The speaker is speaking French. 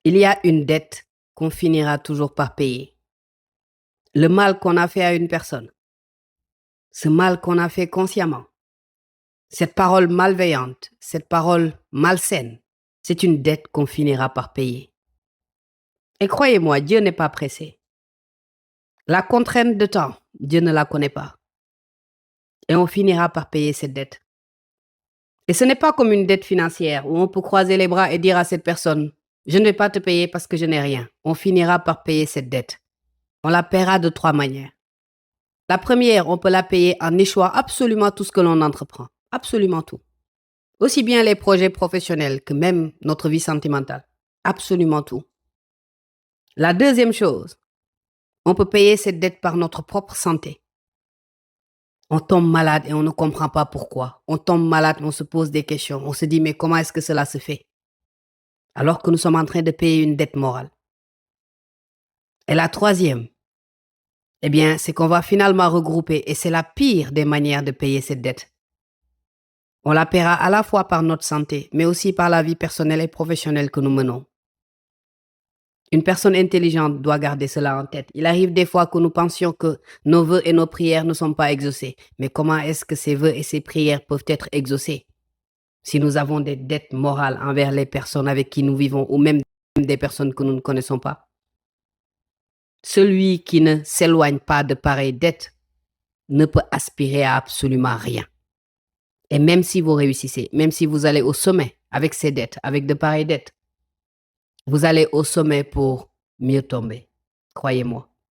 Il y a une dette qu'on finira toujours par payer. Le mal qu'on a fait à une personne, ce mal qu'on a fait consciemment, cette parole malveillante, cette parole malsaine, c'est une dette qu'on finira par payer. Et croyez-moi, Dieu n'est pas pressé. La contrainte de temps, Dieu ne la connaît pas. Et on finira par payer cette dette. Et ce n'est pas comme une dette financière où on peut croiser les bras et dire à cette personne, je ne vais pas te payer parce que je n'ai rien. On finira par payer cette dette. On la paiera de 3 manières. La première, on peut la payer en échouant absolument tout ce que l'on entreprend. Absolument tout. Aussi bien les projets professionnels que même notre vie sentimentale. Absolument tout. La deuxième chose, on peut payer cette dette par notre propre santé. On tombe malade et on ne comprend pas pourquoi. On tombe malade, on se pose des questions. On se dit, mais comment est-ce que cela se fait? Alors que nous sommes en train de payer une dette morale. Et la troisième, eh bien, c'est qu'on va finalement regrouper, et c'est la pire des manières de payer cette dette. On la paiera à la fois par notre santé, mais aussi par la vie personnelle et professionnelle que nous menons. Une personne intelligente doit garder cela en tête. Il arrive des fois que nous pensions que nos vœux et nos prières ne sont pas exaucés. Mais comment est-ce que ces vœux et ces prières peuvent être exaucés si nous avons des dettes morales envers les personnes avec qui nous vivons ou même des personnes que nous ne connaissons pas? Celui qui ne s'éloigne pas de pareilles dettes ne peut aspirer à absolument rien. Et même si vous réussissez, même si vous allez au sommet avec ces dettes, avec de pareilles dettes, vous allez au sommet pour mieux tomber. Croyez-moi.